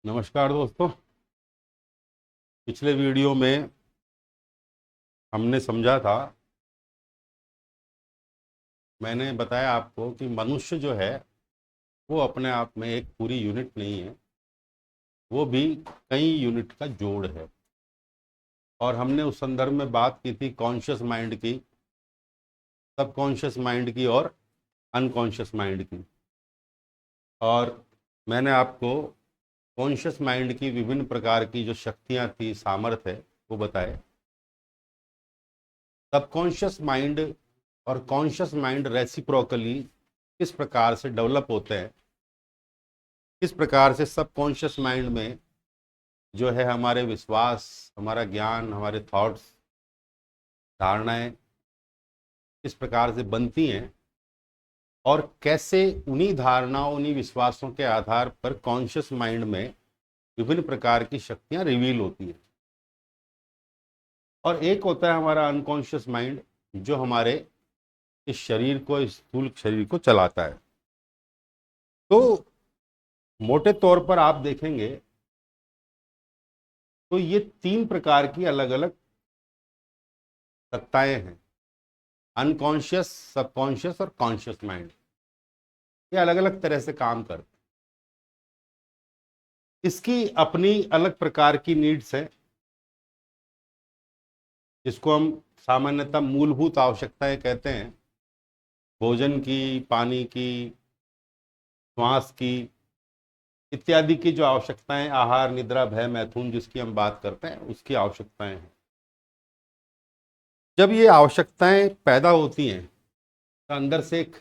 नमस्कार दोस्तों। पिछले वीडियो में हमने समझा था, मैंने बताया आपको कि मनुष्य जो है वो अपने आप में एक पूरी यूनिट नहीं है, वो भी कई यूनिट का जोड़ है। और हमने उस संदर्भ में बात की थी कॉन्शियस माइंड की, सबकॉन्शियस माइंड की और अनकॉन्शियस माइंड की। और मैंने आपको कॉन्शियस माइंड की विभिन्न प्रकार की जो शक्तियां थी, सामर्थ्य है, वो बताए। सबकॉन्शियस माइंड और कॉन्शियस माइंड रेसिप्रोकली किस प्रकार से डेवलप होते हैं, किस प्रकार से सबकॉन्शियस माइंड में जो है हमारे विश्वास, हमारा ज्ञान, हमारे थॉट्स, धारणाएं किस प्रकार से बनती हैं, और कैसे उन्हीं धारणाओं, उन्हीं विश्वासों के आधार पर कॉन्शियस माइंड में विभिन्न प्रकार की शक्तियां रिवील होती हैं। और एक होता है हमारा अनकॉन्शियस माइंड, जो हमारे इस शरीर को, इस स्थूल शरीर को चलाता है। तो मोटे तौर पर आप देखेंगे तो ये तीन प्रकार की अलग अलग सत्ताएं हैं: अनकॉन्शियस, सबकॉन्शियस और कॉन्शियस माइंड। ये अलग अलग तरह से काम करते हैं, इसकी अपनी अलग प्रकार की नीड्स है, जिसको हम सामान्यतः मूलभूत आवश्यकताएं कहते हैं। भोजन की, पानी की, श्वास की, इत्यादि की जो आवश्यकताएं, आहार, निद्रा, भय, मैथुन, जिसकी हम बात करते हैं, उसकी आवश्यकताएं हैं। जब ये आवश्यकताएं पैदा होती हैं तो अंदर से एक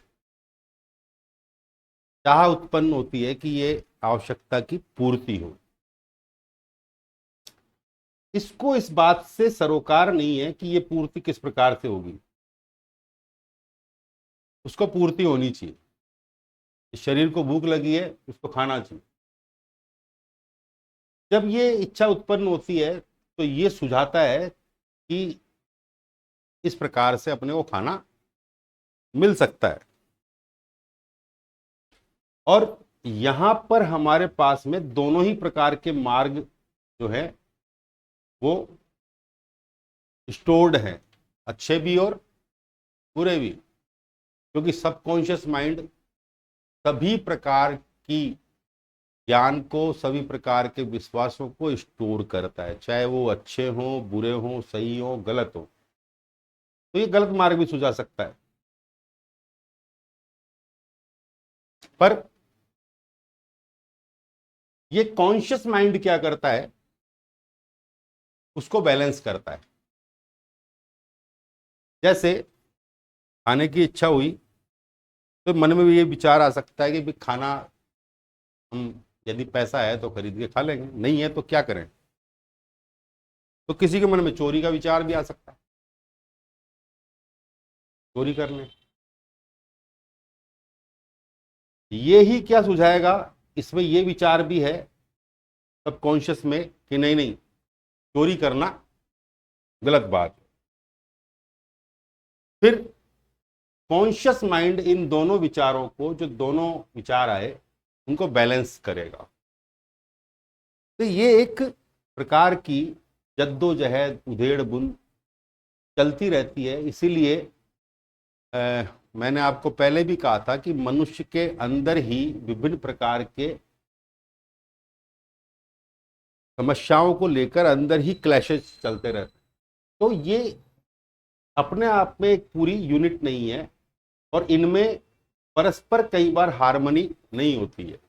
चाह उत्पन्न होती है कि ये आवश्यकता की पूर्ति हो। इसको इस बात से सरोकार नहीं है कि ये पूर्ति किस प्रकार से होगी, उसको पूर्ति होनी चाहिए। इस शरीर को भूख लगी है, उसको खाना चाहिए। जब ये इच्छा उत्पन्न होती है तो ये सुझाता है कि इस प्रकार से अपने को खाना मिल सकता है। और यहां पर हमारे पास में दोनों ही प्रकार के मार्ग जो है वो स्टोर्ड हैं, अच्छे भी और बुरे भी। क्योंकि सबकॉन्शियस माइंड सभी प्रकार की ज्ञान को, सभी प्रकार के विश्वासों को स्टोर करता है, चाहे वो अच्छे हों, बुरे हों, सही हों, गलत हो। तो ये गलत मार्ग भी सुझा सकता है, पर ये कॉन्शियस माइंड क्या करता है, उसको बैलेंस करता है। जैसे खाने की इच्छा हुई तो मन में भी ये विचार आ सकता है कि भाई खाना हम, यदि पैसा है तो खरीद के खा लेंगे, नहीं है तो क्या करें। तो किसी के मन में चोरी का विचार भी आ सकता है, चोरी कर लें। ये ही क्या सुझाएगा, इसमें ये विचार भी है सबकॉन्शियस में कि नहीं नहीं, चोरी करना गलत बात है। फिर कॉन्शियस माइंड इन दोनों विचारों को, जो दोनों विचार आए, उनको बैलेंस करेगा। तो ये एक प्रकार की जद्दोजहद, उधेड़ बुन चलती रहती है। इसीलिए मैंने आपको पहले भी कहा था कि मनुष्य के अंदर ही विभिन्न प्रकार के समस्याओं को लेकर अंदर ही क्लैशेस चलते रहते हैं। तो ये अपने आप में एक पूरी यूनिट नहीं है, और इनमें परस्पर कई बार हार्मनी नहीं होती है।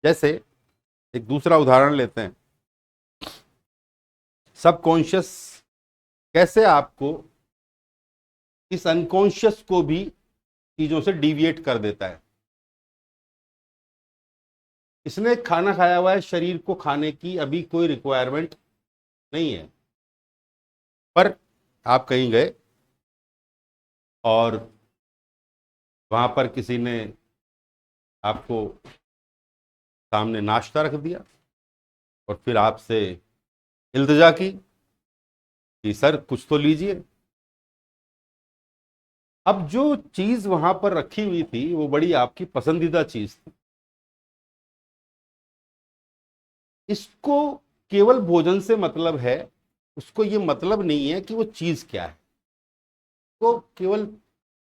जैसे एक दूसरा उदाहरण लेते हैं, सबकॉन्शियस कैसे आपको इस अनकॉन्शियस को भी चीजों से डिविएट कर देता है। इसने खाना खाया हुआ है, शरीर को खाने की अभी कोई रिक्वायरमेंट नहीं है, पर आप कहीं गए और वहां पर किसी ने आपको सामने नाश्ता रख दिया और फिर आपसे इल्तिजा की कि सर कुछ तो लीजिए। अब जो चीज वहां पर रखी हुई थी वो बड़ी आपकी पसंदीदा चीज थी, इसको केवल भोजन से मतलब है, उसको ये मतलब नहीं है कि वो चीज क्या है, वो केवल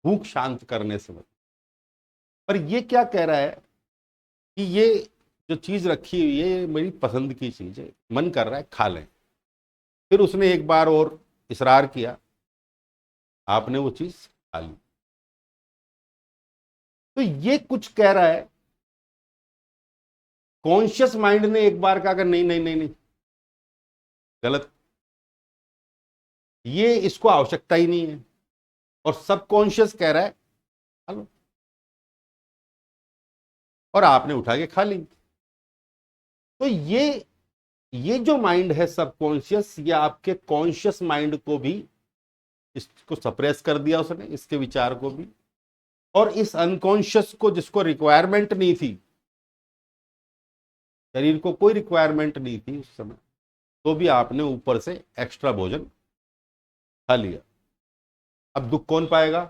भूख शांत करने से मतलब। पर ये क्या कह रहा है कि ये जो चीज रखी हुई है ये मेरी पसंद की चीज है, मन कर रहा है खा लें। फिर उसने एक बार और इसरार किया, आपने वो चीज खा ली। तो ये कुछ कह रहा है, कॉन्शियस माइंड ने एक बार कहा नहीं नहीं नहीं नहीं, गलत, ये इसको आवश्यकता ही नहीं है। और सबकॉन्शियस कह रहा है खा लो, और आपने उठा के खा ली। तो ये जो माइंड है सबकॉन्शियस, ये आपके कॉन्शियस माइंड को भी, इसको सप्रेस कर दिया उसने, इसके विचार को भी। और इस अनकॉन्शियस को, जिसको रिक्वायरमेंट नहीं थी, शरीर को कोई रिक्वायरमेंट नहीं थी उस समय, तो भी आपने ऊपर से एक्स्ट्रा भोजन खा लिया। अब दुख कौन पाएगा?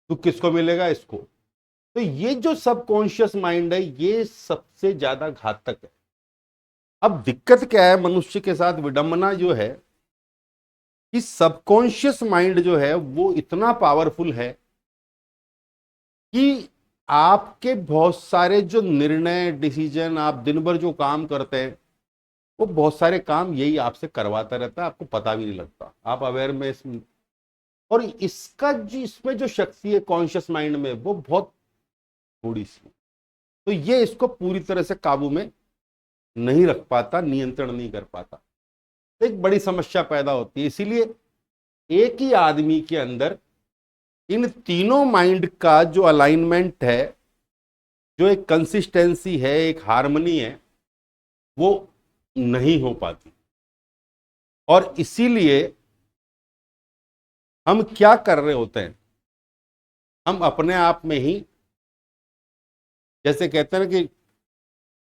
दुख किसको मिलेगा? इसको। तो ये जो सबकॉन्शियस माइंड है ये सबसे ज्यादा घातक है। अब दिक्कत क्या है मनुष्य के साथ, विडंबना जो है कि सबकॉन्शियस माइंड जो है वो इतना पावरफुल है कि आपके बहुत सारे जो निर्णय, डिसीजन, आप दिन भर जो काम करते हैं, वो बहुत सारे काम यही आपसे करवाता रहता है, आपको पता भी नहीं लगता, आप अवेयर में और इसका जो, इसमें जो शक्ति है कॉन्शियस माइंड में, वो बहुत थोड़ी सी। तो ये इसको पूरी तरह से काबू में नहीं रख पाता, नियंत्रण नहीं कर पाता, तो एक बड़ी समस्या पैदा होती है। इसीलिए एक ही आदमी के अंदर इन तीनों माइंड का जो अलाइनमेंट है, जो एक कंसिस्टेंसी है, एक हार्मनी है, वो नहीं हो पाती। और इसीलिए हम क्या कर रहे होते हैं, हम अपने आप में ही, जैसे कहते हैं ना कि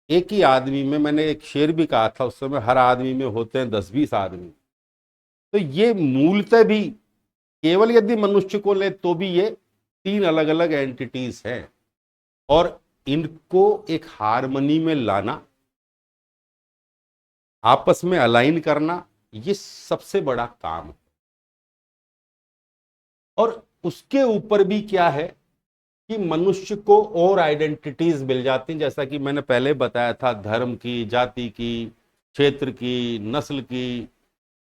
एक ही आदमी में, मैंने एक शेर भी कहा था उस समय, हर आदमी में होते हैं 10-20 आदमी। तो ये मूलतः भी, केवल यदि मनुष्य को ले तो भी ये 3 अलग अलग एंटिटीज हैं, और इनको एक हार्मनी में लाना, आपस में अलाइन करना, ये सबसे बड़ा काम है। और उसके ऊपर भी क्या है कि मनुष्य को और आइडेंटिटीज मिल जाती हैं, जैसा कि मैंने पहले बताया था, धर्म की, जाति की, क्षेत्र की, नस्ल की,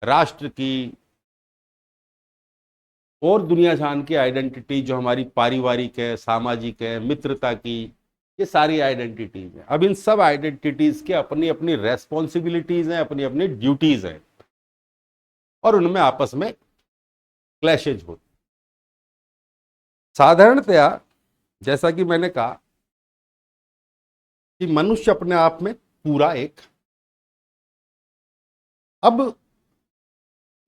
राष्ट्र की, और दुनिया जहान की आइडेंटिटी जो हमारी पारिवारिक है, सामाजिक है, मित्रता की, ये सारी आइडेंटिटीज हैं। अब इन सब आइडेंटिटीज के अपनी अपनी रेस्पॉन्सिबिलिटीज हैं, अपनी अपनी ड्यूटीज हैं, और उनमें आपस में क्लैशेज होते। साधारणतया जैसा कि मैंने कहा कि मनुष्य अपने आप में पूरा एक, अब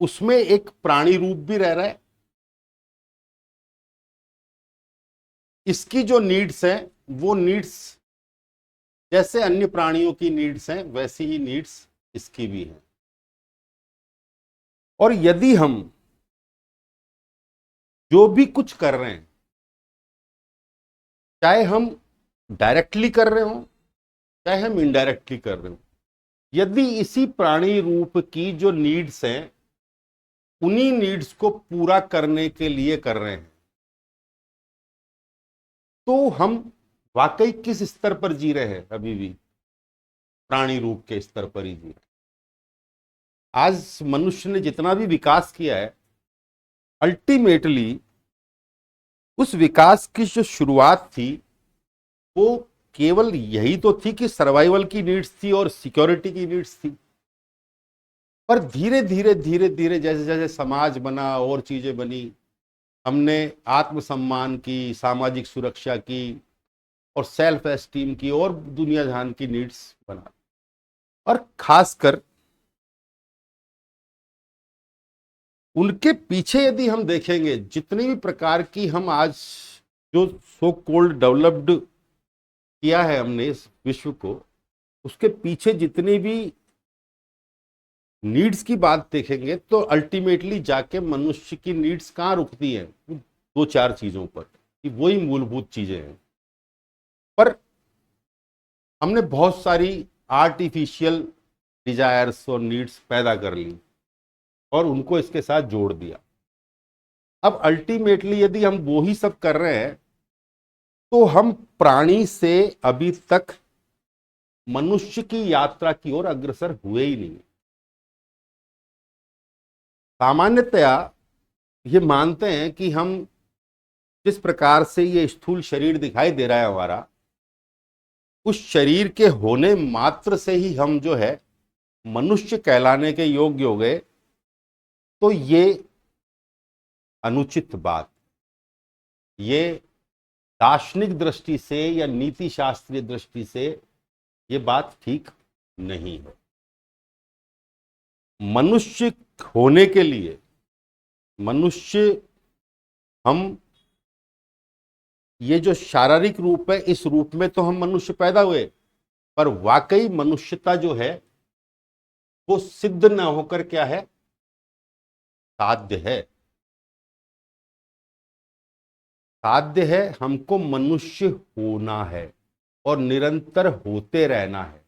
उसमें एक प्राणी रूप भी रह रहा है, इसकी जो नीड्स हैं वो नीड्स जैसे अन्य प्राणियों की नीड्स हैं वैसी ही नीड्स इसकी भी हैं। और यदि हम जो भी कुछ कर रहे हैं, चाहे हम डायरेक्टली कर रहे हो चाहे हम इनडायरेक्टली कर रहे हो, यदि इसी प्राणी रूप की जो नीड्स हैं उन्हीं नीड्स को पूरा करने के लिए कर रहे हैं, तो हम वाकई किस स्तर पर जी रहे हैं? अभी भी प्राणी रूप के स्तर पर ही जी रहे हैं। आज मनुष्य ने जितना भी विकास किया है, अल्टीमेटली उस विकास की जो शुरुआत थी वो केवल यही तो थी कि सर्वाइवल की नीड्स थी और सिक्योरिटी की नीड्स थी। पर धीरे धीरे धीरे धीरे जैसे जैसे समाज बना और चीजें बनी, हमने आत्मसम्मान की, सामाजिक सुरक्षा की, और सेल्फ एस्टीम की, और दुनिया जहान की नीड्स बना। और खासकर उनके पीछे यदि हम देखेंगे, जितनी भी प्रकार की हम आज जो सो कोल्ड डेवलप्ड किया है हमने इस विश्व को, उसके पीछे जितनी भी नीड्स की बात देखेंगे तो अल्टीमेटली जाके मनुष्य की नीड्स कहाँ रुकती हैं? 2-4 चीजों पर, कि वही मूलभूत चीजें हैं। पर हमने बहुत सारी आर्टिफिशियल डिजायर्स और नीड्स पैदा कर ली और उनको इसके साथ जोड़ दिया। अब अल्टीमेटली यदि हम वो ही सब कर रहे हैं तो हम प्राणी से अभी तक मनुष्य की यात्रा की ओर अग्रसर हुए ही नहीं। सामान्यतया ये मानते हैं कि हम जिस प्रकार से ये स्थूल शरीर दिखाई दे रहा है हमारा, उस शरीर के होने मात्र से ही हम जो है मनुष्य कहलाने के योग्य हो गए। तो ये अनुचित बात, ये दार्शनिक दृष्टि से या नीति शास्त्रीय दृष्टि से ये बात ठीक नहीं है। मनुष्य होने के लिए मनुष्य, हम ये जो शारीरिक रूप है, इस रूप में तो हम मनुष्य पैदा हुए, पर वाकई मनुष्यता जो है वो सिद्ध ना होकर क्या है, साध्य है। साध्य है, हमको मनुष्य होना है और निरंतर होते रहना है।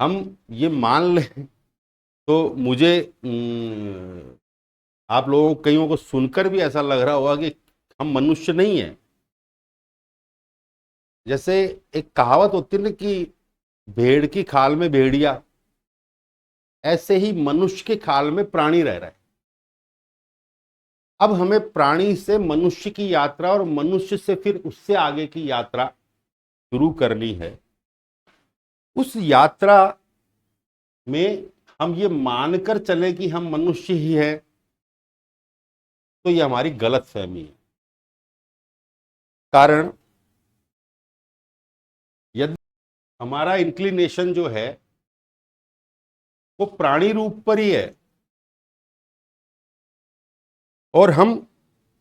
हम ये मान लें तो मुझे आप लोगों कईयों को सुनकर भी ऐसा लग रहा होगा कि हम मनुष्य नहीं है। जैसे एक कहावत होती है ना कि भेड़ की खाल में भेड़िया, ऐसे ही मनुष्य के खाल में प्राणी रह रहा है। अब हमें प्राणी से मनुष्य की यात्रा और मनुष्य से फिर उससे आगे की यात्रा शुरू करनी है। उस यात्रा में हम ये मानकर चले कि हम मनुष्य ही हैं, तो ये हमारी गलत फहमी है। कारण यदि हमारा इंक्लिनेशन जो है वो प्राणी रूप पर ही है और हम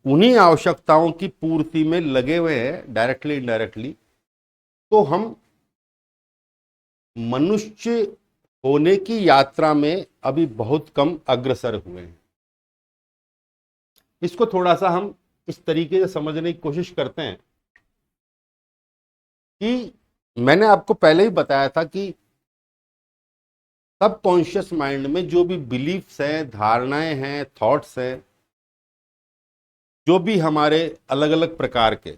उन्हीं आवश्यकताओं की पूर्ति में लगे हुए हैं डायरेक्टली इनडायरेक्टली, तो हम मनुष्य होने की यात्रा में अभी बहुत कम अग्रसर हुए हैं। इसको थोड़ा सा हम इस तरीके से समझने की कोशिश करते हैं कि मैंने आपको पहले ही बताया था कि सबकॉन्शियस माइंड में जो भी बिलीफ्स हैं, धारणाएं हैं, थॉट्स हैं, जो भी हमारे अलग अलग प्रकार के,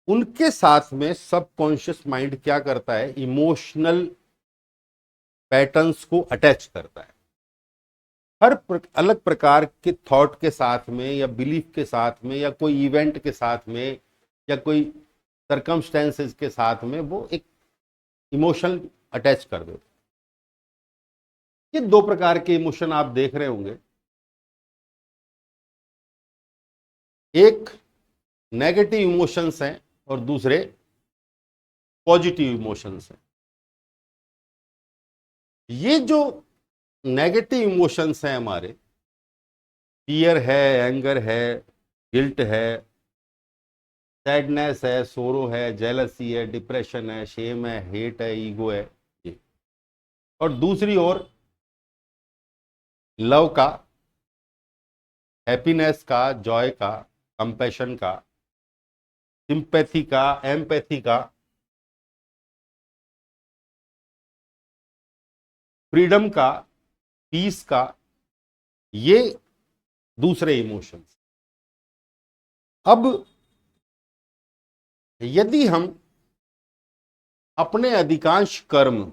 उनके साथ में सबकॉन्शियस माइंड क्या करता है, इमोशनल पैटर्न्स को अटैच करता है। हर अलग प्रकार के थॉट के साथ में या बिलीफ के साथ में या कोई इवेंट के साथ में या कोई सर्कमस्टेंसेस के साथ में वो एक इमोशन अटैच कर देते। ये दो प्रकार के इमोशन आप देख रहे होंगे, एक नेगेटिव इमोशंस हैं और दूसरे पॉजिटिव इमोशंस हैं। ये जो नेगेटिव इमोशंस हैं हमारे, फियर है, एंगर है, गिल्ट है, सैडनेस है, सोरो है, जेलसी है, डिप्रेशन है, शेम है, हेट है, ईगो है, ये। और दूसरी ओर लव का, हैप्पीनेस का, जॉय का, कंपैशन का, सिंपैथी का, एम्पैथी का, फ्रीडम का, पीस का, ये दूसरे इमोशंस। अब यदि हम अपने अधिकांश कर्म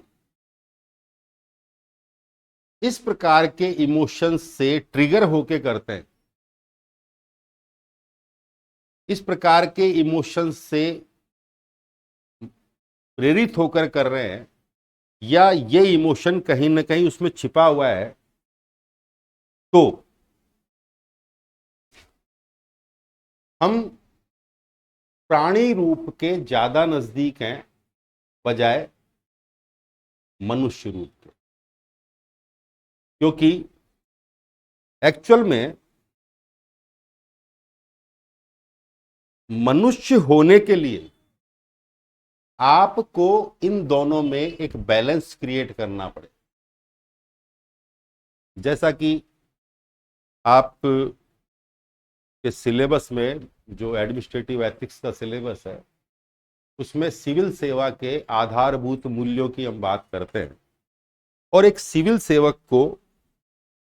इस प्रकार के इमोशंस से ट्रिगर होके करते हैं, इस प्रकार के इमोशंस से प्रेरित होकर कर रहे हैं, या ये इमोशन कहीं ना कहीं उसमें छिपा हुआ है, तो हम प्राणी रूप के ज्यादा नजदीक हैं बजाय मनुष्य रूप के। क्योंकि एक्चुअल में मनुष्य होने के लिए आपको इन दोनों में एक बैलेंस क्रिएट करना पड़े। जैसा कि आप के सिलेबस में, जो एडमिनिस्ट्रेटिव एथिक्स का सिलेबस है, उसमें सिविल सेवा के आधारभूत मूल्यों की हम बात करते हैं। और एक सिविल सेवक को,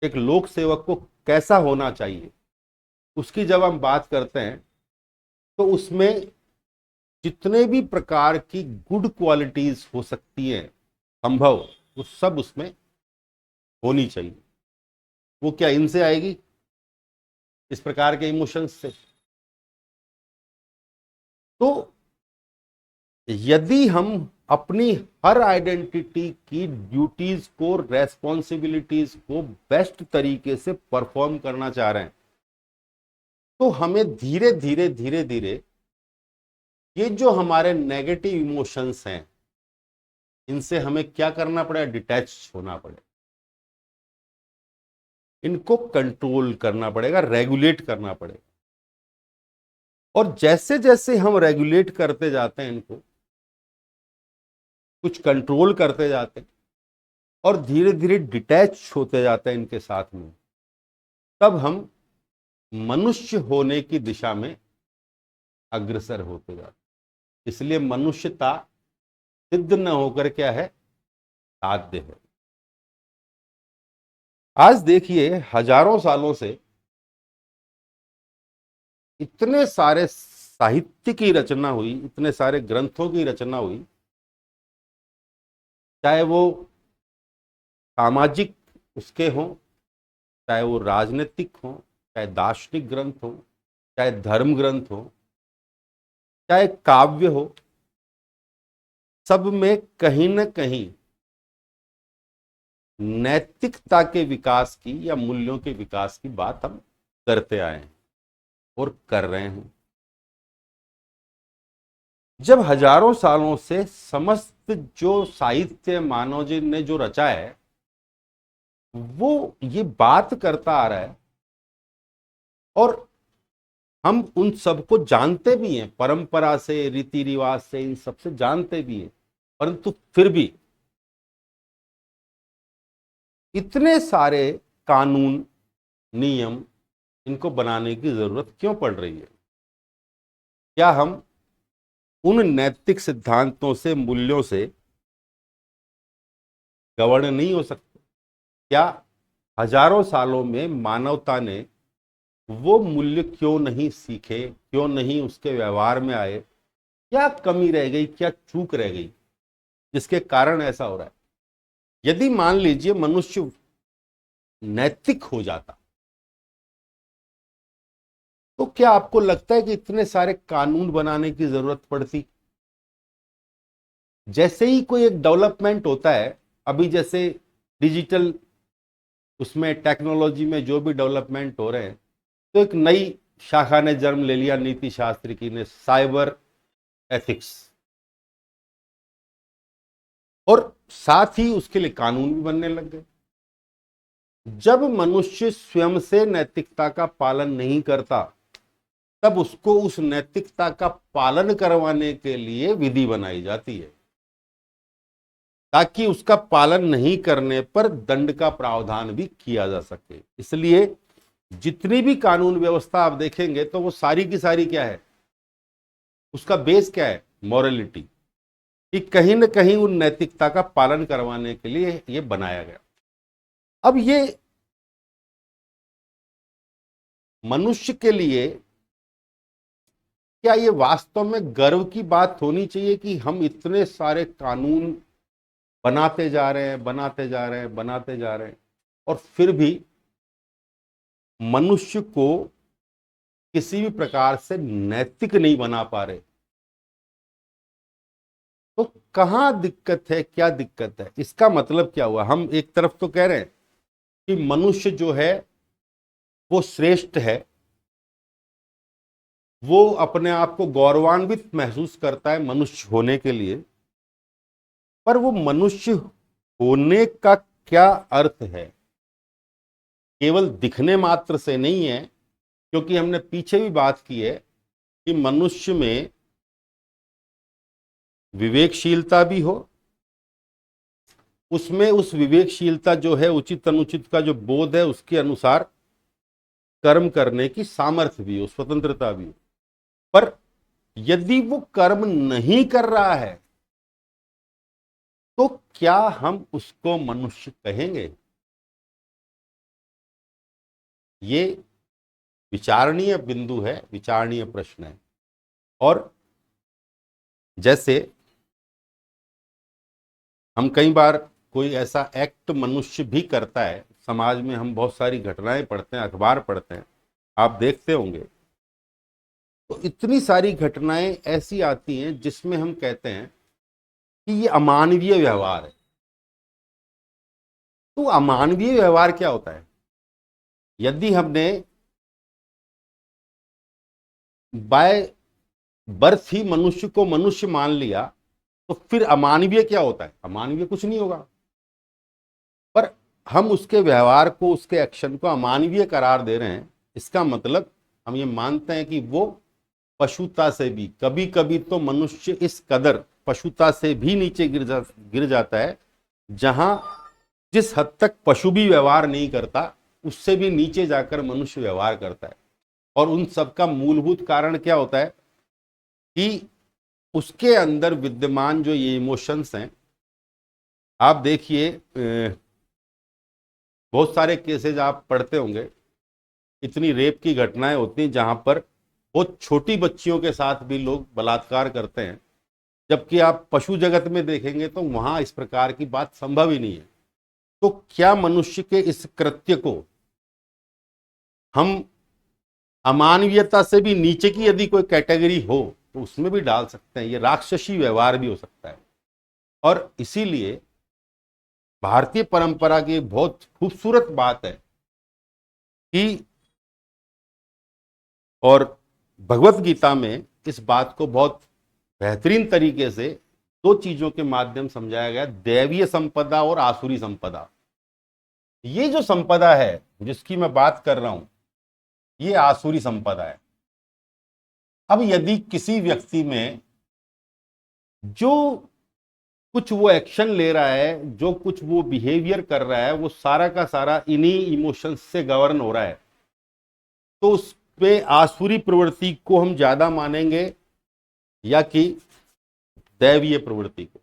एक लोक सेवक को कैसा होना चाहिए, उसकी जब हम बात करते हैं तो उसमें जितने भी प्रकार की गुड क्वालिटीज हो सकती हैं संभव, वो सब उसमें होनी चाहिए। वो क्या इनसे आएगी? इस प्रकार के इमोशंस से। तो यदि हम अपनी हर आइडेंटिटी की ड्यूटीज को, रेस्पॉन्सिबिलिटीज को बेस्ट तरीके से परफॉर्म करना चाह रहे हैं, तो हमें धीरे धीरे धीरे धीरे ये जो हमारे नेगेटिव इमोशंस हैं, इनसे हमें क्या करना पड़ेगा? डिटैच होना पड़ेगा, इनको कंट्रोल करना पड़ेगा, रेगुलेट करना पड़ेगा। और जैसे जैसे हम रेगुलेट करते जाते हैं, इनको कुछ कंट्रोल करते जाते हैं और धीरे धीरे डिटैच होते जाते हैं इनके साथ में, तब हम मनुष्य होने की दिशा में अग्रसर होते जाते हैं। इसलिए मनुष्यता सिद्ध न होकर क्या है? साध्य है। आज देखिए, हजारों सालों से इतने सारे साहित्य की रचना हुई, इतने सारे ग्रंथों की रचना हुई, चाहे वो सामाजिक उसके हों, चाहे वो राजनीतिक हों, चाहे दार्शनिक ग्रंथ हो, चाहे धर्म ग्रंथ हो, चाहे काव्य हो, सब में कहीं न कहीं नैतिकता के विकास की या मूल्यों के विकास की बात हम करते आए हैं और कर रहे हैं। जब हजारों सालों से समस्त जो साहित्य मानव जी ने जो रचा है, वो ये बात करता आ रहा है और हम उन सबको जानते भी हैं, परंपरा से, रीति रिवाज से, इन सबसे जानते भी हैं, परंतु फिर भी इतने सारे कानून, नियम, इनको बनाने की जरूरत क्यों पड़ रही है? क्या हम उन नैतिक सिद्धांतों से, मूल्यों से गवर्न नहीं हो सकते? क्या हजारों सालों में मानवता ने वो मूल्य क्यों नहीं सीखे, क्यों नहीं उसके व्यवहार में आए? क्या कमी रह गई, क्या चूक रह गई जिसके कारण ऐसा हो रहा है? यदि मान लीजिए मनुष्य नैतिक हो जाता, तो क्या आपको लगता है कि इतने सारे कानून बनाने की जरूरत पड़ती? जैसे ही कोई एक डेवलपमेंट होता है, अभी जैसे डिजिटल उसमें टेक्नोलॉजी में जो भी डेवलपमेंट हो रहे हैं, तो एक नई शाखा ने जन्म ले लिया नीति शास्त्र की, ने साइबर एथिक्स, और साथ ही उसके लिए कानून भी बनने लग गए। जब मनुष्य स्वयं से नैतिकता का पालन नहीं करता, तब उसको उस नैतिकता का पालन करवाने के लिए विधि बनाई जाती है, ताकि उसका पालन नहीं करने पर दंड का प्रावधान भी किया जा सके। इसलिए जितनी भी कानून व्यवस्था आप देखेंगे, तो वो सारी की सारी क्या है? उसका बेस क्या है? मॉरलिटी, कि कहीं ना कहीं उन नैतिकता का पालन करवाने के लिए ये बनाया गया। अब ये मनुष्य के लिए क्या ये वास्तव में गर्व की बात होनी चाहिए कि हम इतने सारे कानून बनाते जा रहे हैं, बनाते जा रहे हैं, बनाते जा रहे हैं, और फिर भी मनुष्य को किसी भी प्रकार से नैतिक नहीं बना पा रहे? तो कहां दिक्कत है, क्या दिक्कत है? इसका मतलब क्या हुआ? हम एक तरफ तो कह रहे हैं कि मनुष्य जो है वो श्रेष्ठ है, वो अपने आप को गौरवान्वित महसूस करता है मनुष्य होने के लिए, पर वो मनुष्य होने का क्या अर्थ है? केवल दिखने मात्र से नहीं है, क्योंकि हमने पीछे भी बात की है कि मनुष्य में विवेकशीलता भी हो, उसमें उस विवेकशीलता जो है, उचित अनुचित का जो बोध है, उसके अनुसार कर्म करने की सामर्थ्य भी हो, स्वतंत्रता भी हो। पर यदि वो कर्म नहीं कर रहा है तो क्या हम उसको मनुष्य कहेंगे? ये विचारणीय बिंदु है, विचारणीय प्रश्न है। और जैसे हम कई बार कोई ऐसा एक्ट मनुष्य भी करता है, समाज में हम बहुत सारी घटनाएं पढ़ते हैं, अखबार पढ़ते हैं, आप देखते होंगे, तो इतनी सारी घटनाएं ऐसी आती हैं जिसमें हम कहते हैं कि ये अमानवीय व्यवहार है। तो अमानवीय व्यवहार क्या होता है? यदि हमने बाय बर्थ ही मनुष्य को मनुष्य मान लिया तो फिर अमानवीय क्या होता है? अमानवीय कुछ नहीं होगा। पर हम उसके व्यवहार को, उसके एक्शन को अमानवीय करार दे रहे हैं। इसका मतलब हम ये मानते हैं कि वो पशुता से भी, कभी कभी तो मनुष्य इस कदर पशुता से भी नीचे गिर जाता है, जहां जिस हद तक पशु भी व्यवहार नहीं करता उससे भी नीचे जाकर मनुष्य व्यवहार करता है। और उन सब का मूलभूत कारण क्या होता है कि उसके अंदर विद्यमान जो ये इमोशंस हैं, आप देखिए बहुत सारे केसेज आप पढ़ते होंगे, इतनी रेप की घटनाएं होती हैं जहां पर बहुत छोटी बच्चियों के साथ भी लोग बलात्कार करते हैं, जबकि आप पशु जगत में देखेंगे तो वहां इस प्रकार की बात संभव ही नहीं है। तो क्या मनुष्य के इस कृत्य को हम अमानवीयता से भी नीचे की यदि कोई कैटेगरी हो तो उसमें भी डाल सकते हैं? ये राक्षसी व्यवहार भी हो सकता है। और इसीलिए भारतीय परंपरा की बहुत खूबसूरत बात है कि, और भगवत गीता में इस बात को बहुत बेहतरीन तरीके से दो चीजों के माध्यम समझाया गया, दैवीय संपदा और आसुरी संपदा। ये जो संपदा है जिसकी मैं बात कर रहा हूं, ये आसुरी संपदा है। अब यदि किसी व्यक्ति में जो कुछ वो एक्शन ले रहा है, जो कुछ वो बिहेवियर कर रहा है, वो सारा का सारा इन्हीं इमोशंस से गवर्न हो रहा है, तो उस पे आसुरी प्रवृत्ति को हम ज्यादा मानेंगे या कि दैवीय प्रवृत्ति को?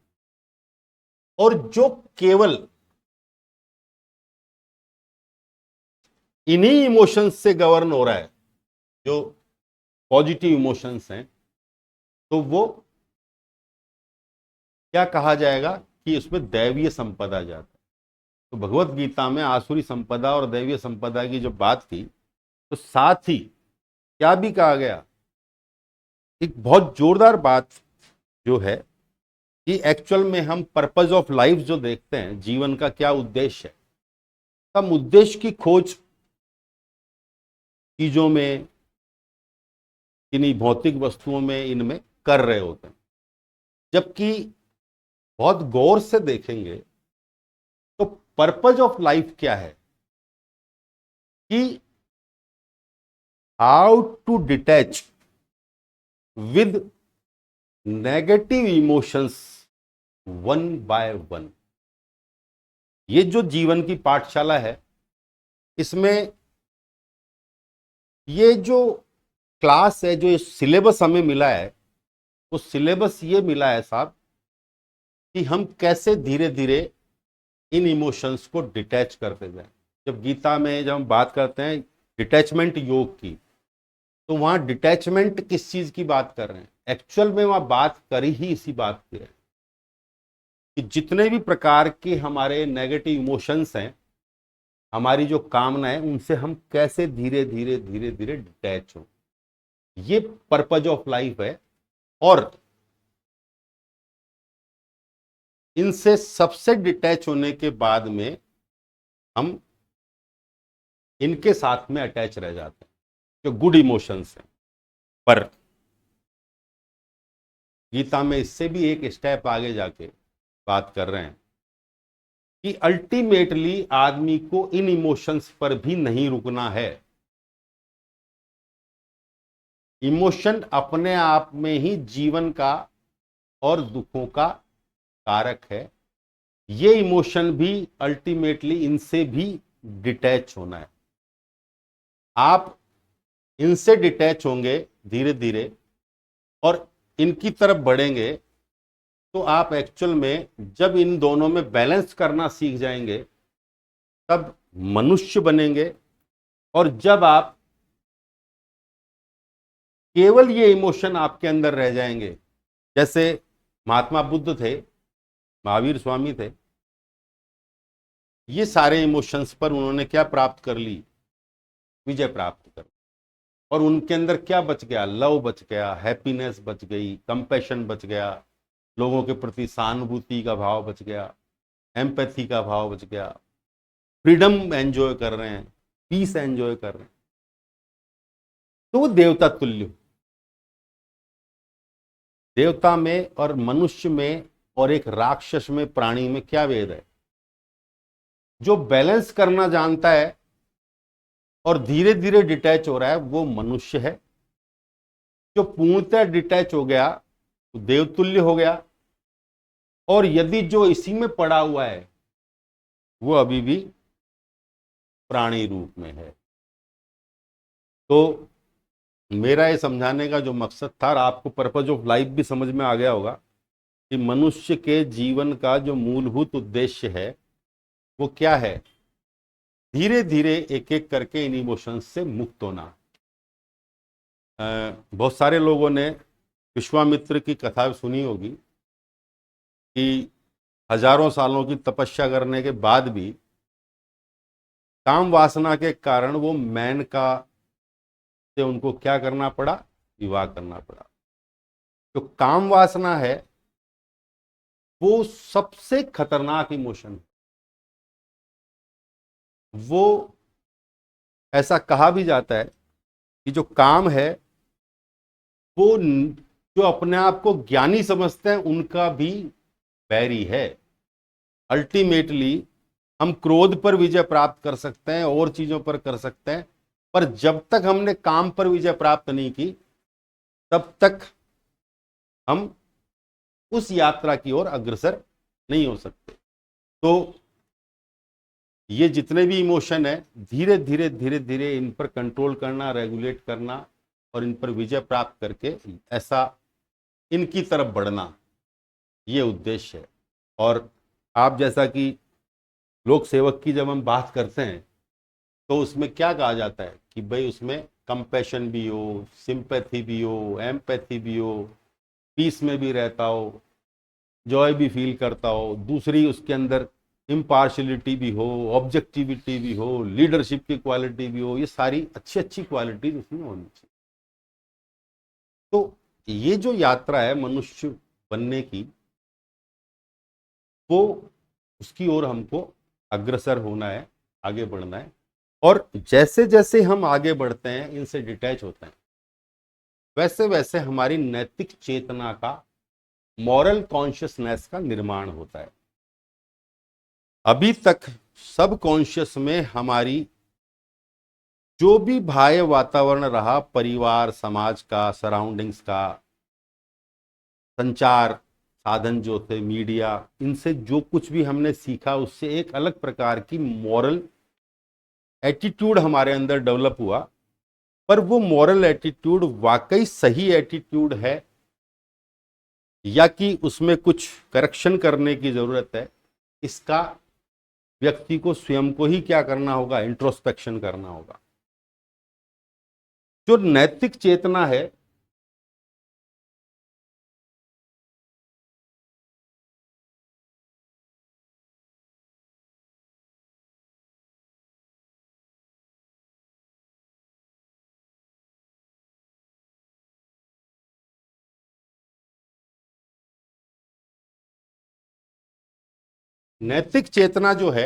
और जो केवल इन्हीं इमोशंस से गवर्न हो रहा है, जो पॉजिटिव इमोशंस हैं, तो वो क्या कहा जाएगा कि उसमें दैवीय संपदा जाता है। तो भगवत गीता में आसुरी संपदा और दैवीय संपदा की जो बात थी, तो साथ ही क्या भी कहा गया, एक बहुत जोरदार बात जो है कि एक्चुअल में हम पर्पज ऑफ लाइफ जो देखते हैं, जीवन का क्या उद्देश्य है, हम उद्देश्य की खोज चीजों में, किन्हीं भौतिक वस्तुओं में, इनमें कर रहे होते हैं। जबकि बहुत गौर से देखेंगे तो पर्पज ऑफ लाइफ क्या है कि how to detach with negative emotions one by one. ये जो जीवन की पाठशाला है, इसमें ये जो क्लास है, जो ये सिलेबस हमें मिला है, वो सिलेबस ये मिला है साहब कि हम कैसे धीरे धीरे इन इमोशंस को डिटैच करते जाएं। जब गीता में जब हम बात करते हैं डिटैचमेंट योग की, तो वहां डिटैचमेंट किस चीज की बात कर रहे हैं? एक्चुअल में वहां बात करी ही इसी बात की है कि जितने भी प्रकार के हमारे नेगेटिव इमोशंस हैं, हमारी जो कामना है, उनसे हम कैसे धीरे धीरे धीरे धीरे डिटैच हो। ये पर्पज ऑफ लाइफ है। और इनसे सबसे डिटैच होने के बाद में हम इनके साथ में अटैच रह जाते हैं, जो गुड इमोशंस हैं। पर गीता में इससे भी एक स्टेप आगे जाके बात कर रहे हैं कि अल्टीमेटली आदमी को इन इमोशंस पर भी नहीं रुकना है। इमोशन अपने आप में ही जीवन का और दुखों का कारक है। ये इमोशन भी अल्टीमेटली इनसे भी डिटैच होना है। आप इनसे डिटैच होंगे धीरे धीरे और इनकी तरफ बढ़ेंगे, तो आप एक्चुअल में जब इन दोनों में बैलेंस करना सीख जाएंगे तब मनुष्य बनेंगे। और जब आप केवल ये इमोशन आपके अंदर रह जाएंगे, जैसे महात्मा बुद्ध थे, महावीर स्वामी थे, ये सारे इमोशंस पर उन्होंने क्या प्राप्त कर ली? विजय प्राप्त कर। और उनके अंदर क्या बच गया? लव बच गया, हैप्पीनेस बच गई, कंपैशन बच गया, लोगों के प्रति सहानुभूति का भाव बच गया, एम्पैथी का भाव बच गया, फ्रीडम एंजॉय कर रहे हैं, पीस एंजॉय कर रहे हैं। तो वो देवता तुल्य। देवता में और मनुष्य में और एक राक्षस में, प्राणी में क्या भेद है? जो बैलेंस करना जानता है और धीरे धीरे डिटैच हो रहा है वो मनुष्य है। जो पूर्णतः डिटैच हो गया वो देवतुल्य हो गया। और यदि जो इसी में पड़ा हुआ है वो अभी भी प्राणी रूप में है। तो मेरा ये समझाने का जो मकसद था, और आपको पर्पज ऑफ लाइफ भी समझ में आ गया होगा, कि मनुष्य के जीवन का जो मूलभूत उद्देश्य है वो क्या है? धीरे धीरे एक एक करके इन इमोशंस से मुक्त होना। बहुत सारे लोगों ने विश्वामित्र की कथा सुनी होगी कि हजारों सालों की तपस्या करने के बाद भी काम वासना के कारण वो मेनका से उनको क्या करना पड़ा? विवाह करना पड़ा। जो काम वासना है वो सबसे खतरनाक इमोशन है। वो ऐसा कहा भी जाता है कि जो काम है वो जो अपने आप को ज्ञानी समझते हैं उनका भी बैरी है। अल्टीमेटली हम क्रोध पर विजय प्राप्त कर सकते हैं और चीजों पर कर सकते हैं, पर जब तक हमने काम पर विजय प्राप्त नहीं की तब तक हम उस यात्रा की ओर अग्रसर नहीं हो सकते। तो ये जितने भी इमोशन है, धीरे धीरे धीरे धीरे इन पर कंट्रोल करना, रेगुलेट करना और इन पर विजय प्राप्त करके ऐसा इनकी तरफ बढ़ना, ये उद्देश्य है। और आप जैसा कि लोक सेवक की जब हम बात करते हैं तो उसमें क्या कहा जाता है कि भाई उसमें कंपैशन भी हो, सिंपैथी भी हो, एम्पैथी भी हो, पीस में भी रहता हो, जॉय भी फील करता हो, दूसरी उसके अंदर इम्पार्शलिटी भी हो, ऑब्जेक्टिविटी भी हो, लीडरशिप की क्वालिटी भी हो। ये सारी अच्छी अच्छी क्वालिटीज उसमें होनी चाहिए। तो ये जो यात्रा है मनुष्य बनने की, वो उसकी ओर हमको अग्रसर होना है, आगे बढ़ना है। और जैसे जैसे हम आगे बढ़ते हैं, इनसे डिटैच होते हैं, वैसे वैसे हमारी नैतिक चेतना का, मॉरल कॉन्शियसनेस का निर्माण होता है। अभी तक सब कॉन्शियस में हमारी जो भी बाह्य वातावरण रहा, परिवार, समाज का, सराउंडिंग्स का, संचार साधन जो थे, मीडिया, इनसे जो कुछ भी हमने सीखा उससे एक अलग प्रकार की मॉरल एटीट्यूड हमारे अंदर डेवलप हुआ। पर वो मॉरल एटीट्यूड वाकई सही एटीट्यूड है या कि उसमें कुछ करेक्शन करने की जरूरत है, इसका व्यक्ति को स्वयं को ही क्या करना होगा? इंट्रोस्पेक्शन करना होगा। जो नैतिक चेतना है नैतिक चेतना जो है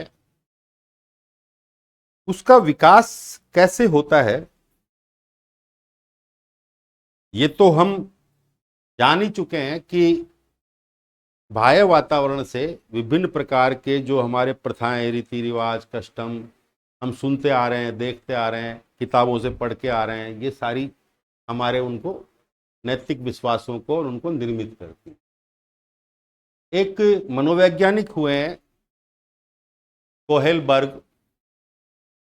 उसका विकास कैसे होता है, ये तो हम जान ही चुके हैं कि बाह्य वातावरण से विभिन्न प्रकार के जो हमारे प्रथाएं, रीति रिवाज, कस्टम हम सुनते आ रहे हैं, देखते आ रहे हैं, किताबों से पढ़ के आ रहे हैं, ये सारी हमारे उनको नैतिक विश्वासों को और उनको निर्मित करती है। एक मनोवैज्ञानिक हुए हैं कोहेलबर्ग,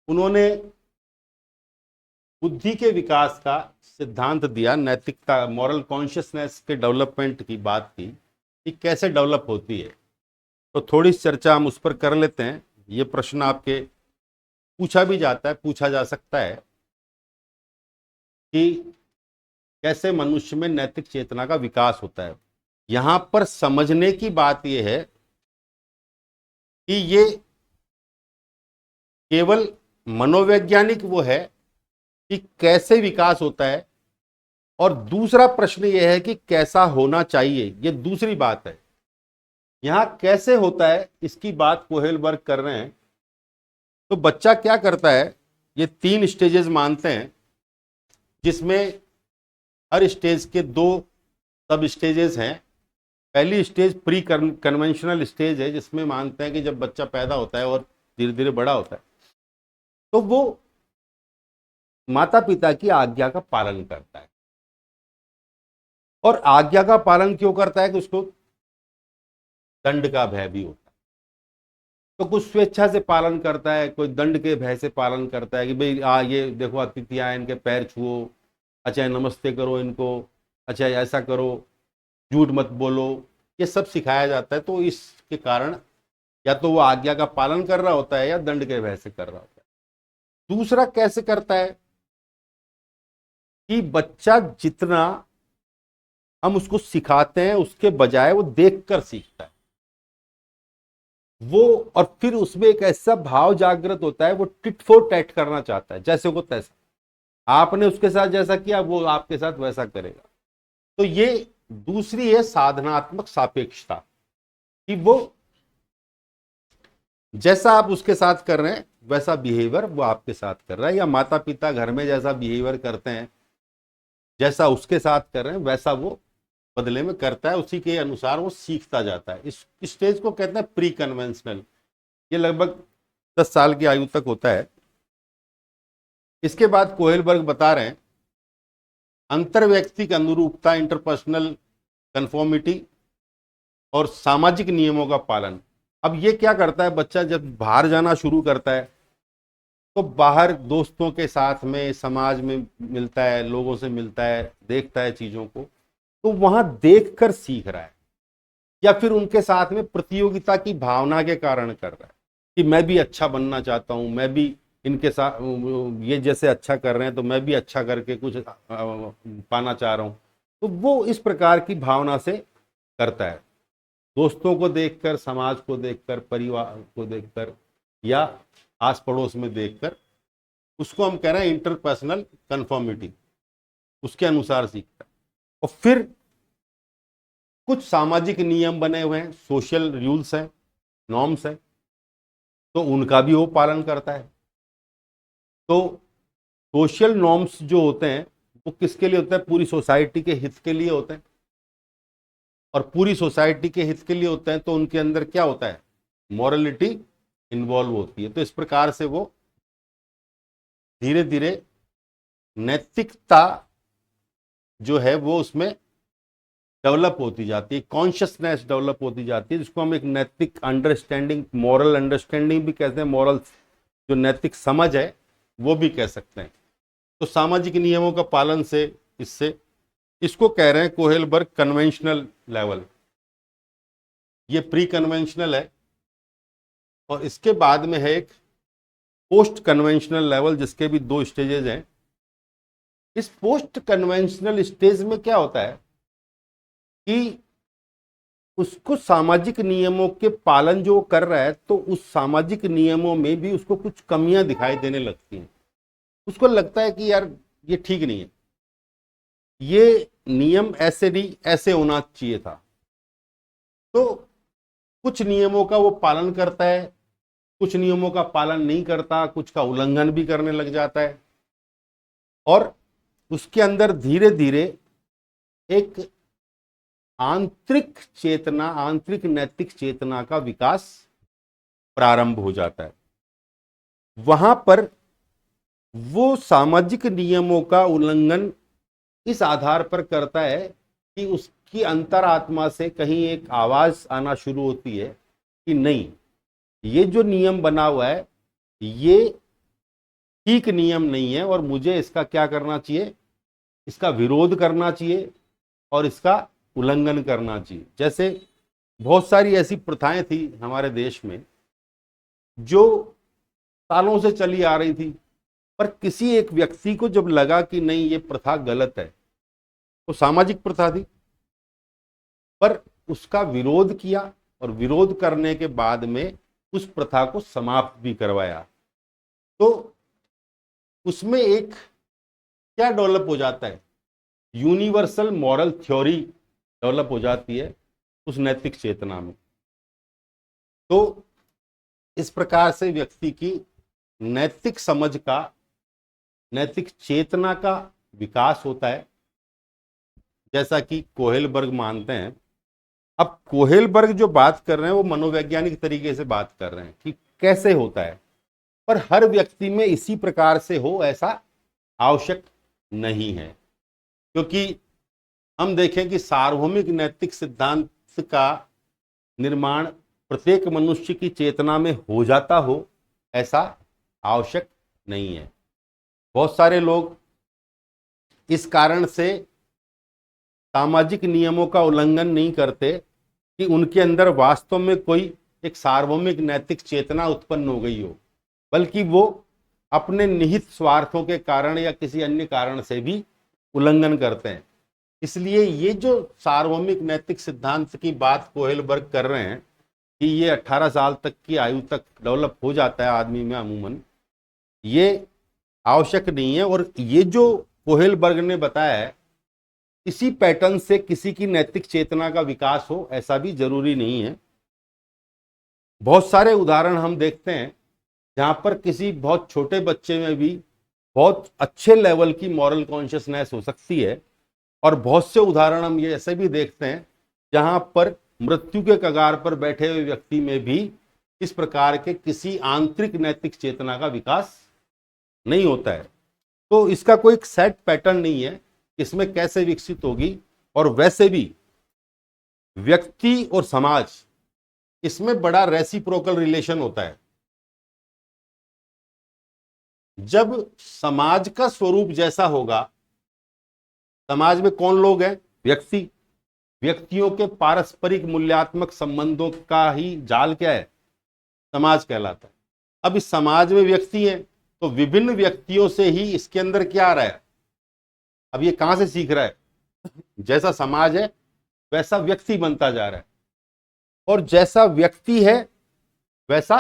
उन्होंने बुद्धि के विकास का सिद्धांत दिया, नैतिकता, मॉरल कॉन्शियसनेस के डेवलपमेंट की बात की कि कैसे डेवलप होती है। तो थोड़ी चर्चा हम उस पर कर लेते हैं। ये प्रश्न आपके पूछा भी जाता है, पूछा जा सकता है कि कैसे मनुष्य में नैतिक चेतना का विकास होता है। यहां पर समझने की बात यह है कि ये केवल मनोवैज्ञानिक वो है कि कैसे विकास होता है, और दूसरा प्रश्न यह है कि कैसा होना चाहिए, ये दूसरी बात है। यहां कैसे होता है इसकी बात कोहेलबर्ग कर रहे हैं। तो बच्चा क्या करता है, ये 3 स्टेजेस मानते हैं, जिसमें हर स्टेज के 2 सब स्टेजेस हैं। पहली स्टेज प्री कन्वेंशनल स्टेज है, जिसमें मानते हैं कि जब बच्चा पैदा होता है और धीरे धीरे बड़ा होता है तो वो माता पिता की आज्ञा का पालन करता है। और आज्ञा का पालन क्यों करता है कि उसको दंड का भय भी होता है। तो कुछ स्वेच्छा से पालन करता है, कोई दंड के भय से पालन करता है कि भाई ये देखो अतिथि आए, इनके पैर छुओ, अच्छा नमस्ते करो इनको, अच्छा ऐसा करो, झूठ मत बोलो, ये सब सिखाया जाता है। तो इसके कारण या तो वो आज्ञा का पालन कर रहा होता है या दंड के भय से कर रहा होता है। दूसरा कैसे करता है कि बच्चा जितना हम उसको सिखाते हैं उसके बजाय वो देखकर सीखता है वो, और फिर उसमें एक ऐसा भाव जागृत होता है, वो टिट फॉर टैट करना चाहता है, जैसे को तैसा। आपने उसके साथ जैसा किया वो आपके साथ वैसा करेगा। तो ये दूसरी है साधनात्मक सापेक्षता, कि वो जैसा आप उसके साथ कर रहे हैं वैसा बिहेवियर वो आपके साथ कर रहा है, या माता पिता घर में जैसा बिहेवियर करते हैं, जैसा उसके साथ कर रहे हैं वैसा वो बदले में करता है, उसी के अनुसार वो सीखता जाता है। इस स्टेज को कहते हैं प्री कन्वेंशनल। ये लगभग 10 साल की आयु तक होता है। इसके बाद कोहेलबर्ग बता रहे हैं अंतर्व्यक्तिक अनुरूपता, इंटरपर्सनल कंफॉर्मिटी और सामाजिक नियमों का पालन। अब ये क्या करता है, बच्चा जब बाहर जाना शुरू करता है तो बाहर दोस्तों के साथ में, समाज में मिलता है, लोगों से मिलता है, देखता है चीजों को, तो वहां देखकर सीख रहा है, या फिर उनके साथ में प्रतियोगिता की भावना के कारण कर रहा है कि मैं भी अच्छा बनना चाहता हूं, मैं भी इनके साथ, ये जैसे अच्छा कर रहे हैं तो मैं भी अच्छा करके कुछ पाना चाह रहा हूं। तो वो इस प्रकार की भावना से करता है, दोस्तों को देखकर, समाज को देखकर, परिवार को देखकर, या आस पड़ोस में देखकर। उसको हम कह रहे हैं इंटरपर्सनल कंफर्मिटी, उसके अनुसार सीखता है। और फिर कुछ सामाजिक नियम बने हुए हैं, सोशल रूल्स हैं, नॉर्म्स हैं, तो उनका भी वो पालन करता है। तो सोशल नॉर्म्स जो होते हैं वो किसके लिए होते हैं, पूरी सोसाइटी के हित के लिए होते हैं, और पूरी सोसाइटी के हित के लिए होते हैं तो उनके अंदर क्या होता है, मॉरलिटी इन्वॉल्व होती है। तो इस प्रकार से वो धीरे धीरे नैतिकता जो है वो उसमें डेवलप होती जाती है, कॉन्शियसनेस डेवलप होती जाती है, जिसको हम एक नैतिक अंडरस्टैंडिंग, मॉरल अंडरस्टैंडिंग भी कहते हैं, मॉरल जो नैतिक समझ है वो भी कह सकते हैं। तो सामाजिक नियमों का पालन से, इससे, इसको कह रहे हैं कोहेलबर्ग कन्वेंशनल लेवल। ये प्री कन्वेंशनल है, और इसके बाद में है एक पोस्ट कन्वेंशनल लेवल, जिसके भी 2 स्टेजेस हैं। इस पोस्ट कन्वेंशनल स्टेज में क्या होता है कि उसको सामाजिक नियमों के पालन जो कर रहा है, तो उस सामाजिक नियमों में भी उसको कुछ कमियां दिखाई देने लगती हैं। उसको लगता है कि यार ये ठीक नहीं है, ये नियम ऐसे नहीं, ऐसे होना चाहिए था। तो कुछ नियमों का वो पालन करता है, कुछ नियमों का पालन नहीं करता, कुछ का उल्लंघन भी करने लग जाता है, और उसके अंदर धीरे धीरे एक आंतरिक चेतना, आंतरिक नैतिक चेतना का विकास प्रारंभ हो जाता है। वहां पर वो सामाजिक नियमों का उल्लंघन इस आधार पर करता है कि उसकी अंतरात्मा से कहीं एक आवाज आना शुरू होती है कि नहीं, ये जो नियम बना हुआ है ये ठीक नियम नहीं है और मुझे इसका क्या करना चाहिए, इसका विरोध करना चाहिए और इसका उल्लंघन करना चाहिए। जैसे बहुत सारी ऐसी प्रथाएं थी हमारे देश में जो सालों से चली आ रही थी, पर किसी एक व्यक्ति को जब लगा कि नहीं ये प्रथा गलत है, तो सामाजिक प्रथा थी, पर उसका विरोध किया और विरोध करने के बाद में उस प्रथा को समाप्त भी करवाया। तो उसमें एक क्या डेवलप हो जाता है, यूनिवर्सल मॉरल थ्योरी डेवलप हो जाती है उस नैतिक चेतना में। तो इस प्रकार से व्यक्ति की नैतिक समझ का, नैतिक चेतना का विकास होता है, जैसा कि कोहेलबर्ग मानते हैं। अब कोहेलबर्ग जो बात कर रहे हैं वो मनोवैज्ञानिक तरीके से बात कर रहे हैं कि कैसे होता है, पर हर व्यक्ति में इसी प्रकार से हो ऐसा आवश्यक नहीं है। क्योंकि हम देखें कि सार्वभौमिक नैतिक सिद्धांत का निर्माण प्रत्येक मनुष्य की चेतना में हो जाता हो ऐसा आवश्यक नहीं है। बहुत सारे लोग इस कारण से सामाजिक नियमों का उल्लंघन नहीं करते कि उनके अंदर वास्तव में कोई एक सार्वभौमिक नैतिक चेतना उत्पन्न हो गई हो, बल्कि वो अपने निहित स्वार्थों के कारण या किसी अन्य कारण से भी उल्लंघन करते हैं। इसलिए ये जो सार्वभौमिक नैतिक सिद्धांत की बात कोहेलबर्ग कर रहे हैं कि ये 18 साल तक की आयु तक डेवलप हो जाता है आदमी में अमूमन, ये आवश्यक नहीं है। और ये जो कोहेलबर्ग ने बताया है, इसी पैटर्न से किसी की नैतिक चेतना का विकास हो ऐसा भी जरूरी नहीं है। बहुत सारे उदाहरण हम देखते हैं जहां पर किसी बहुत छोटे बच्चे में भी बहुत अच्छे लेवल की मॉरल कॉन्शियसनेस हो सकती है, और बहुत से उदाहरण हम ये ऐसे भी देखते हैं जहां पर मृत्यु के कगार पर बैठे हुए व्यक्ति में भी इस प्रकार के किसी आंतरिक नैतिक चेतना का विकास नहीं होता है। तो इसका कोई सेट पैटर्न नहीं है इसमें कैसे विकसित होगी। और वैसे भी व्यक्ति और समाज, इसमें बड़ा रेसिप्रोकल रिलेशन होता है। जब समाज का स्वरूप जैसा होगा, समाज में कौन लोग हैं, व्यक्ति, व्यक्तियों के पारस्परिक मूल्यात्मक संबंधों का ही जाल क्या है, समाज कहलाता है। अब इस समाज में व्यक्ति हैं तो विभिन्न व्यक्तियों से ही इसके अंदर क्या आ रहा है, अब ये कहां से सीख रहा है, जैसा समाज है वैसा व्यक्ति बनता जा रहा है, और जैसा व्यक्ति है वैसा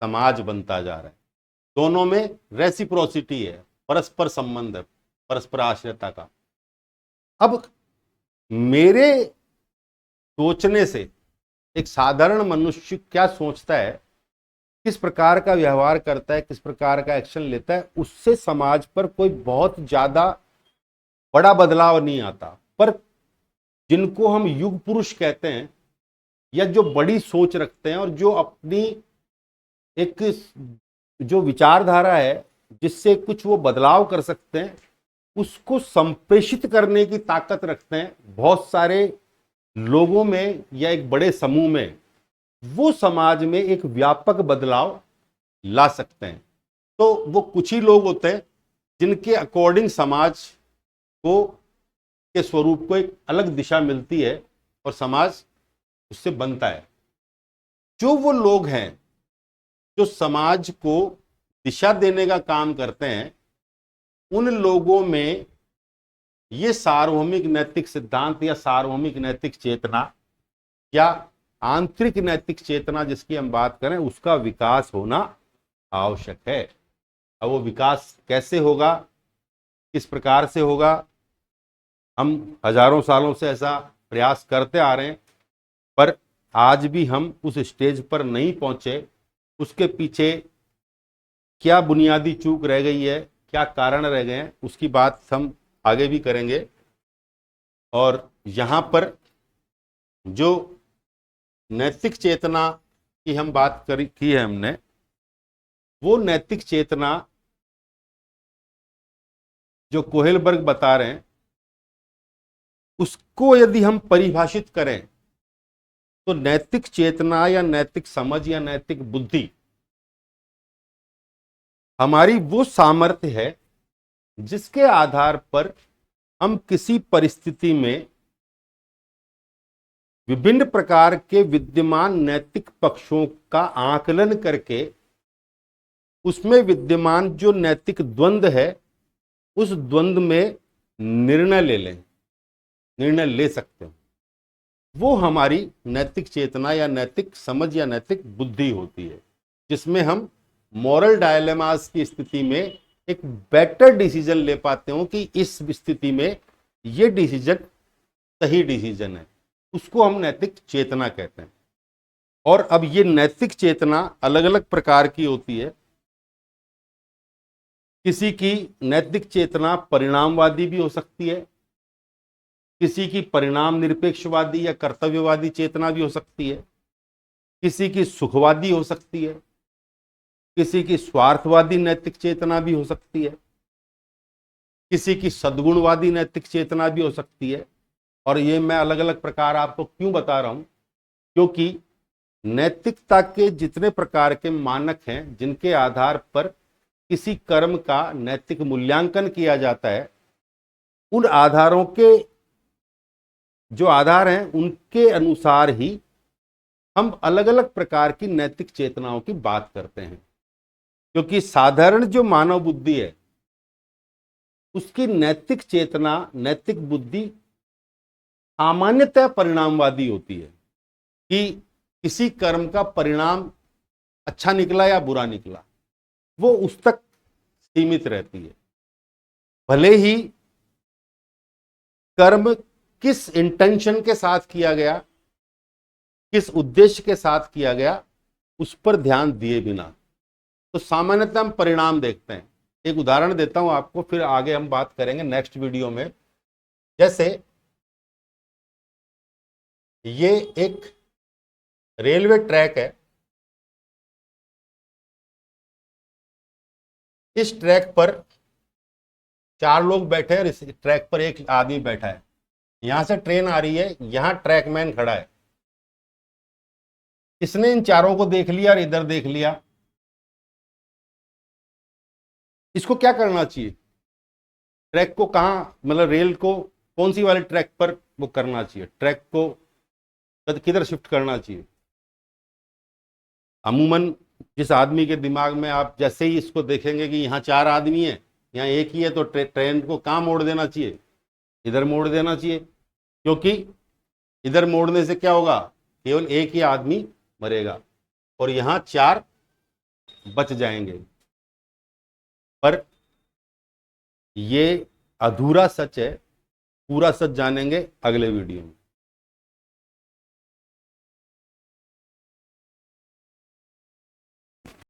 समाज बनता जा रहा है। दोनों में रेसिप्रोसिटी है, परस्पर संबंध है, परस्पर आश्रयता का। अब मेरे सोचने से एक साधारण मनुष्य क्या सोचता है, किस प्रकार का व्यवहार करता है, किस प्रकार का एक्शन लेता है, उससे समाज पर कोई बहुत ज्यादा बड़ा बदलाव नहीं आता। पर जिनको हम युग पुरुष कहते हैं या जो बड़ी सोच रखते हैं और जो अपनी एक जो विचारधारा है जिससे कुछ वो बदलाव कर सकते हैं, उसको संप्रेषित करने की ताकत रखते हैं बहुत सारे लोगों में या एक बड़े समूह में, वो समाज में एक व्यापक बदलाव ला सकते हैं। तो वो कुछ ही लोग होते हैं जिनके अकॉर्डिंग समाज को के स्वरूप को एक अलग दिशा मिलती है और समाज उससे बनता है। जो वो लोग हैं जो समाज को दिशा देने का काम करते हैं, उन लोगों में ये सार्वभौमिक नैतिक सिद्धांत या सार्वभौमिक नैतिक चेतना या आंतरिक नैतिक चेतना जिसकी हम बात करें, उसका विकास होना आवश्यक है। अब वो विकास कैसे होगा, किस प्रकार से होगा, हम हजारों सालों से ऐसा प्रयास करते आ रहे हैं, पर आज भी हम उस स्टेज पर नहीं पहुंचे। उसके पीछे क्या बुनियादी चूक रह गई है, क्या कारण रह गए हैं, उसकी बात हम आगे भी करेंगे। और यहाँ पर जो नैतिक चेतना की हम बात की है हमने, वो नैतिक चेतना जो कोहेलबर्ग बता रहे हैं, उसको यदि हम परिभाषित करें तो नैतिक चेतना या नैतिक समझ या नैतिक बुद्धि हमारी वो सामर्थ्य है जिसके आधार पर हम किसी परिस्थिति में विभिन्न प्रकार के विद्यमान नैतिक पक्षों का आकलन करके उसमें विद्यमान जो नैतिक द्वंद्व है उस द्वंद्व में निर्णय ले सकते हैं। वो हमारी नैतिक चेतना या नैतिक समझ या नैतिक बुद्धि होती है, जिसमें हम मॉरल डायलेमास की स्थिति में एक बेटर डिसीजन ले पाते हो कि इस स्थिति में ये डिसीजन सही डिसीजन है। उसको हम नैतिक चेतना कहते हैं। और अब ये नैतिक चेतना अलग अलग प्रकार की होती है। किसी की नैतिक चेतना परिणामवादी भी हो सकती है, किसी की परिणाम निरपेक्षवादी या कर्तव्यवादी चेतना भी हो सकती है, किसी की सुखवादी हो सकती है, किसी की स्वार्थवादी नैतिक चेतना भी हो सकती है, किसी की सद्गुणवादी नैतिक चेतना भी हो सकती है। और ये मैं अलग अलग प्रकार आपको क्यों बता रहा हूं, क्योंकि नैतिकता के जितने प्रकार के मानक हैं जिनके आधार पर किसी कर्म का नैतिक मूल्यांकन किया जाता है, उन आधारों के जो आधार हैं उनके अनुसार ही हम अलग अलग प्रकार की नैतिक चेतनाओं की बात करते हैं। क्योंकि साधारण जो मानव बुद्धि है उसकी नैतिक चेतना, नैतिक बुद्धि सामान्यतः परिणामवादी होती है कि किसी कर्म का परिणाम अच्छा निकला या बुरा निकला, वो उस तक सीमित रहती है। भले ही कर्म किस इंटेंशन के साथ किया गया, किस उद्देश्य के साथ किया गया, उस पर ध्यान दिए बिना, तो सामान्यतः हम परिणाम देखते हैं। एक उदाहरण देता हूं आपको, फिर आगे हम बात करेंगे नेक्स्ट वीडियो में। जैसे ये एक रेलवे ट्रैक है, इस ट्रैक पर 4 लोग बैठे हैं, इस ट्रैक पर एक आदमी बैठा है। यहां से ट्रेन आ रही है, यहां ट्रैकमैन खड़ा है। इसने इन चारों को देख लिया और इधर देख लिया। इसको क्या करना चाहिए? ट्रैक को कहां, मतलब रेल को कौन सी वाले ट्रैक पर वो करना चाहिए, ट्रैक को किधर शिफ्ट करना चाहिए? अमूमन जिस आदमी के दिमाग में आप जैसे ही इसको देखेंगे कि यहाँ 4 आदमी है, यहाँ एक ही है, तो ट्रेन को कहाँ मोड़ देना चाहिए? इधर मोड़ देना चाहिए। क्योंकि इधर मोड़ने से क्या होगा? केवल एक ही आदमी मरेगा और यहाँ 4 बच जाएंगे। पर ये अधूरा सच है, पूरा सच जानेंगे अगले वीडियो में।